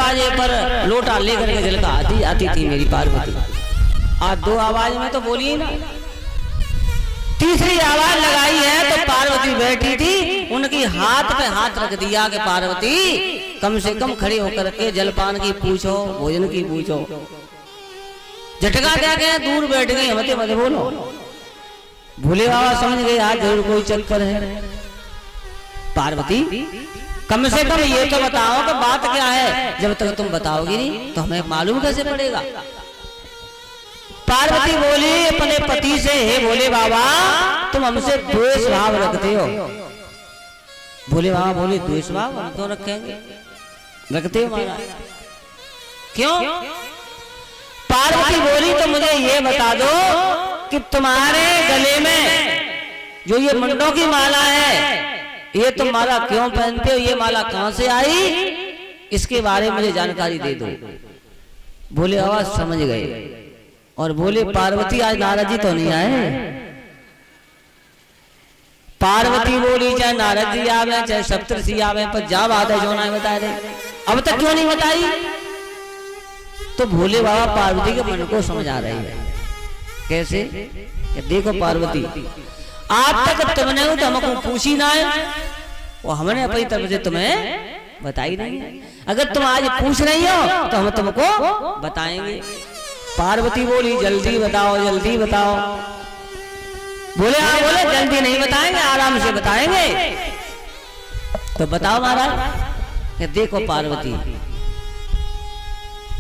दरवाजे पर लोटा लेकर के जल का आती थी मेरी पार्वती। आज दो आवाज में तो बोली ही ना, तीसरी आवाज लगाई है तो पार्वती बैठी थी, उनकी हाथ पे हाथ रख दिया कि पार्वती कम से कम खड़े होकर के जलपान की पूछो, भोजन की पूछो। झटका क्या गया, दूर बैठ गई, मत मत बोलो। भोले बाबा समझ गए आज जरूर कोई चक्कर है। पार्वती कम से कम ये तो बताओ कि बात क्या है, जब तक तुम बताओगी नहीं तो हमें मालूम कैसे पड़ेगा। पार्वती बोली अपने पति से, हे भोले बाबा तुम हमसे द्वेष भाव रखते हो। भोले बाबा बोले द्वेष भाव हम क्यों रखेंगे, रखते हो महाराज, क्यों? पार्वती बोली तो मुझे ये बता दो कि तुम्हारे गले में जो ये मुंडों की माला है, ये तुम माला क्यों पहनते हो, ये माला कहां से आई, इसके बारे में मुझे जानकारी दे दो। भोले बाबा समझ गए और बोले पार्वती आज नारद जी तो नहीं आए। पार्वती बोली चाहे नारद जी आवे चाहे सप्तऋषि आवे, पर जा बात है जो ना बता दे, अब तक क्यों नहीं बताई। तो भोले बाबा पार्वती के मन को समझा रही है। कैसे? देखो पार्वती आज तक तुमने तो हमको पूछी ना है और हमने अपनी तरफ से तुम्हें बताई नहीं है, अगर तुम आज पूछ रही हो तो हम तुमको बताएंगे। पार्वती बोली जल्दी बताओ जल्दी बताओ। बोले हाँ, बोले जल्दी नहीं बताएंगे, आराम से बताएंगे। तो बताओ महाराज। देखो पार्वती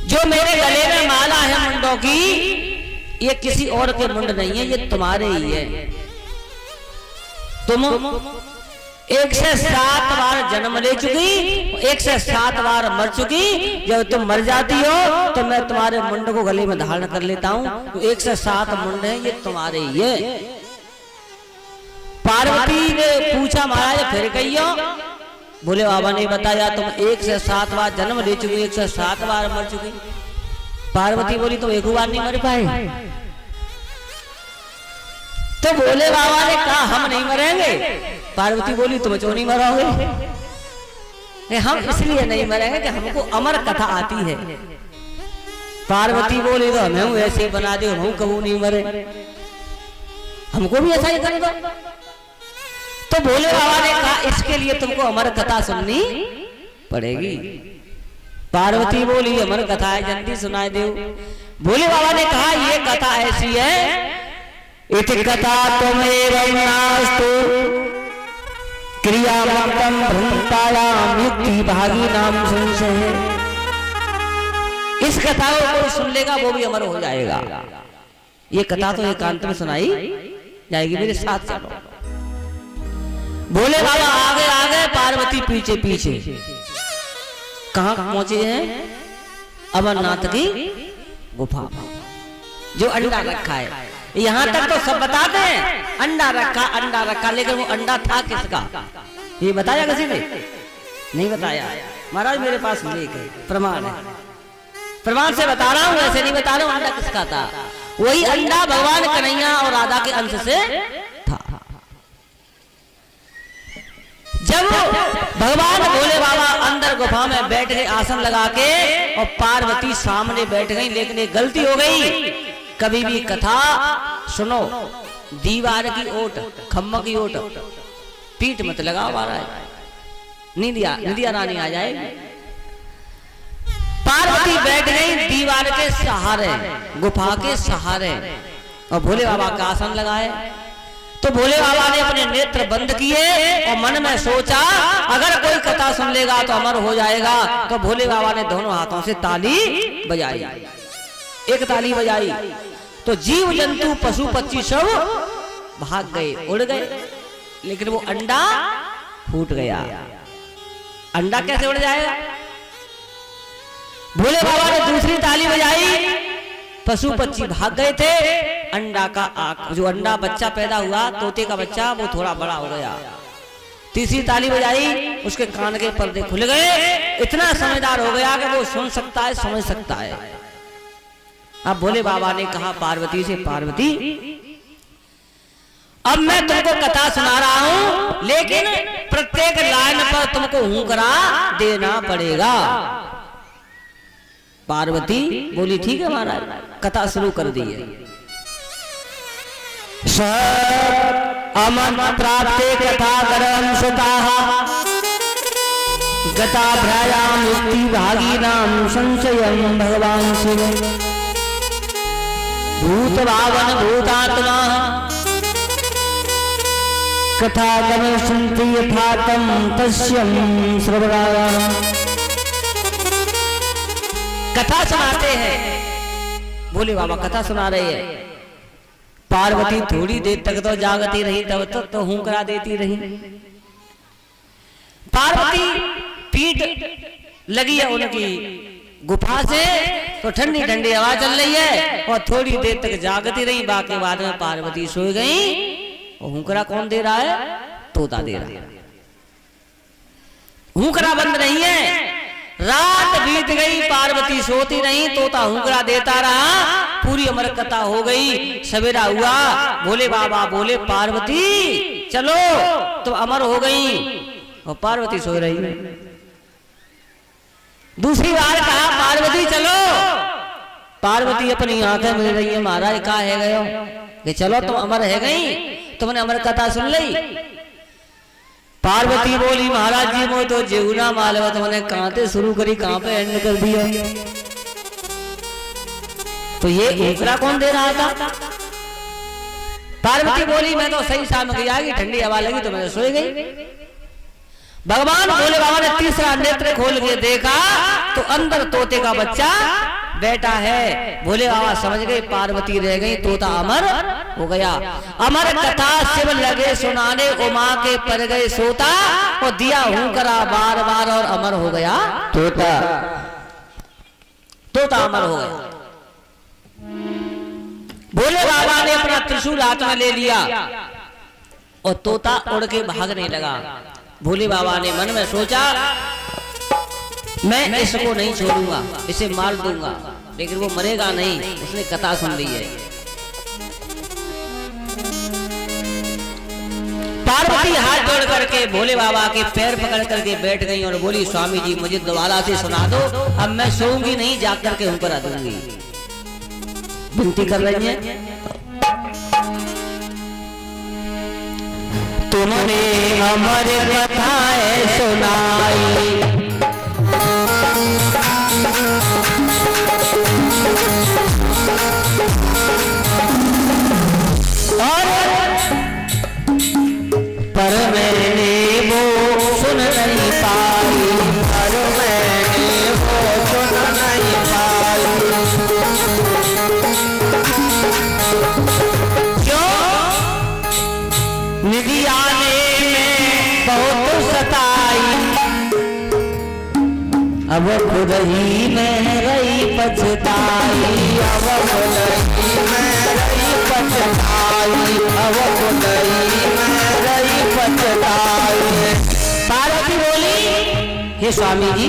जो मेरे गले में माला है मुंडों की, ये किसी और के मुंड नहीं है, ये तुम्हारे ही है। तुम 107 बार जन्म ले चुकी, 107 बार मर चुकी। जब तुम मर जाती हो तो मैं तुम्हारे मुंड को गले में धारण कर लेता हूं, तो 107 मुंड है ये तुम्हारे ही है। पार्वती ने पूछा महाराज फिर कहियो। भोले बाबा ने बताया तुम 107 बार जन्म ले चुकी, 107 बार मर चुकी। पार्वती बोली तुम एक बार नहीं मर पाए। तो भोले बाबा ने कहा हम नहीं मरेंगे। पार्वती बोली तुम क्यों नहीं मरोगे। हम इसलिए नहीं मरेंगे कि हमको अमर कथा आती है। पार्वती बोली तो हमें ऐसे बना दो, हम कबू नहीं मरे, हमको भी ऐसा ही कर दो। तो भोले बाबा ने कहा इसके लिए तुमको अमर कथा सुननी पड़ेगी। पार्वती बोली अमर कथा है, जल्दी सुनाए दो। भोले बाबा ने कहा ये कथा ऐसी है, इति कथा त्वमेवं नास्तु क्रियामत्तं भ्रमतायां युक्ति भागी नाम संशय। इस कथा को कोई सुन लेगा वो भी अमर हो जाएगा। ये कथा तो एकांत में सुनाई जाएगी, मेरे साथ चलो। भोले बाबा आगे आगे, पार्वती पीछे पीछे। कहां पहुंचे हैं? अमरनाथ की गुफा, जो अंडा रखा है। यहां तक तो सब बताते हैं अंडा रखा, लेकिन वो अंडा था किसका ये बताया किसी ने? नहीं बताया। महाराज मेरे पास लेख है, प्रमाण है, प्रमाण से बता रहा हूं, ऐसे नहीं बता रहा हूं। अंडा किसका था? वही अंडा भगवान कन्हैया और राधा के अंश से था। जब भगवान भोले बाबा अंदर गुफा में बैठ गए आसन लगा के, और पार्वती सामने बैठ गई, लेकिन एक गलती हो गई। कभी भी कथा सुनो दीवार की ओट, खम्मा की ओट, पीठ मत लगाओ महाराज, निदिया रानी आ जाएगी। पार्वती बैठ गई दीवार के सहारे, गुफा के सहारे, और भोले बाबा का आसन लगाए। तो भोले बाबा ने अपने नेत्र बंद किए और मन में सोचा अगर कोई कथा सुन लेगा तो अमर हो जाएगा। तो भोले बाबा ने दोनों हाथों से ताली बजाई, एक ताली बजाई तो जीव जंतु पशु पक्षी सब भाग गए, उड़ गए, लेकिन वो अंडा फूट गया। अंडा कैसे उड़ जाएगा? भोले बाबा ने दूसरी ताली बजाई, पशु पक्षी भाग गए थे। अंडा का जो अंडा बच्चा पैदा हुआ, तोते का बच्चा, वो थोड़ा बड़ा हो गया। तीसरी ताली बजाई, उसके कान के पर्दे खुल गए, इतना समझदार हो गया कि वो सुन सकता है, समझ सकता है। अब भोले बाबा ने कहा पार्वती से, पार्वती अब मैं तुमको कथा सुना रहा हूं, लेकिन प्रत्येक लाइन पर तुमको हुंकरा देना पड़ेगा। पार्वती बोली ठीक है महाराज, कथा शुरू कर दी है। अमन प्राप्ते कथा करम सुताः गता भ्रायाम युक्ति भागी नाम संशयम भगवान शिव भूत भावन भूतात्मा कथा गमयन्ति यथातम तस्यं श्रवणाय। कथा सुनाते हैं, बोले बाबा कथा सुना रहे हैं। पार्वती थोड़ी देर तक तो जागती रही, तब तक तो हुंकरा देती रही। पार्वती पीठ लगी है उनकी गुफा से, तो ठंडी ठंडी हवा चल रही है और थोड़ी देर तक जागती रही। बाकी बाद में पार्वती सो गई। और हुंकरा कौन दे रहा है? तोता दे रहा है। हुंकरा बंद नहीं है। रात बीत गई, पार्वती सोती नहीं, तोता हुंकरा देता रहा। पूरी अमर कथा हो गई। सवेरा हुआ, बोले बाबा बोले पार्वती चलो, तो अमर हो गई। और पार्वती सो रही है। दूसरी बार कहा पार्वती चलो, पार्वती अपनी आंखें मिल रही है। महाराज कहा है गयो कि चलो तुम अमर है गई, तुमने अमर कथा सुन ली। पार्वती बोली महाराज जी मो तो जीवना मालव, तुमने कहां से शुरू करी कहां पे एंड कर दिया। तो ये हुंकरा कौन दे रहा था? पार्वती बोली मैं तो सही सामग्री आ गई, ठंडी हवा लगी तो मैं सोई गई। भगवान भोले बाबा ने तीसरा नेत्र खोल के देखा तो अंदर तोते का बच्चा बैठा है। भोले बाबा समझ गए पार्वती रह गई, तोता अमर हो गया। अमर कथा शिव लगे सुनाने, उमा के पर गए सोता, और दिया हुंकरा बार बार और अमर हो गया तोता। तोता अमर हो गया। भोले बाबा ने अपना त्रिशूल हाथ में ले लिया और तोता उड़ के भागने लगा। भोले बाबा ने मन में सोचा मैं इसको नहीं छोड़ूंगा, इसे मार दूंगा, लेकिन वो मरेगा नहीं। उसने कथा सुन ली है। पार्वती हाथ जोड़ करके भोले बाबा के पैर पकड़ करके बैठ गई और बोली स्वामी जी मुझे दोबारा से सुना दो, अब मैं सोऊंगी नहीं, जाग करके हुंकरा दूंगी। विनती कर रही है। तुमने अमर कथाएं सुनाई, और पर मैंने वो सुन नहीं पाई, पर मैंने वो सुन नहीं पाई। क्यों? निधि आने में बहुत सताई, अब खुद ही में रही पछताई, अब खुद ही में रही पछताई, अब खुद ही में रही पछताई। पार्वती बोली हे स्वामी जी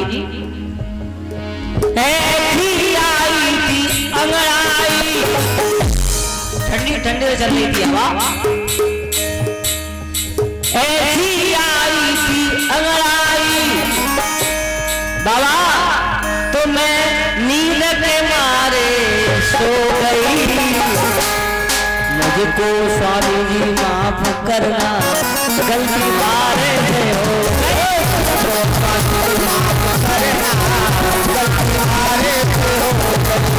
ऐसी आई थी अंगड़ाई, ठंडी ठंडी चल रही थी हवा, ऐसी आई थी अंगड़ाई बाबा, तो मैं नींद के मारे सो गई। मुझको स्वामी जी माफ करना, गलती मारे से हो गई, स्वामी माफ करना, गलती मारे से हो गई,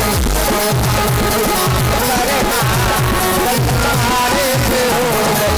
माफ करना, गलती मारे से हो गई।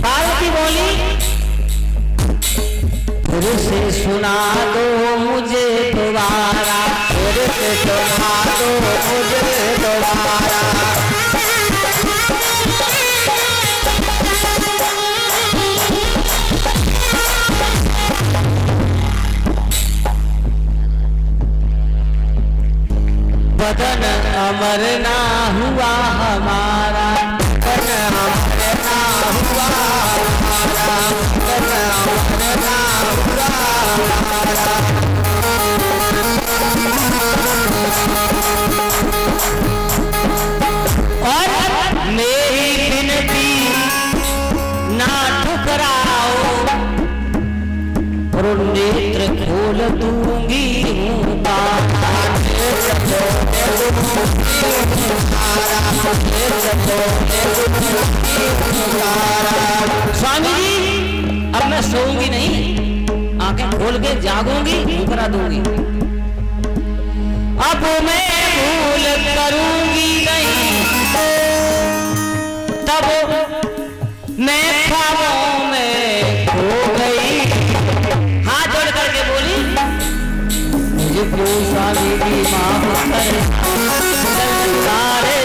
पार्वती बोली फिर से सुना दो मुझे दोबारा, फिर से सुना दो मुझे दोबारा। बदन अमर ना हुआ हमारा, बदन अमर ना हुआ हमारा, बदन अमर ना हुआ हमारा। और मेरी विनती ना ठुकराओ, और नेत्र खोल दूंगी स्वामी जी अब मैं सोऊंगी नहीं, आंखें खोल के जागूंगी, मुकरा दूंगी। अब मैं भूल करूंगी नहीं, तब मैं ख्वाबों में खो गई। हाथ जोड़ करके बोली, मुझे क्यों स्वामी की माफ कर, सारे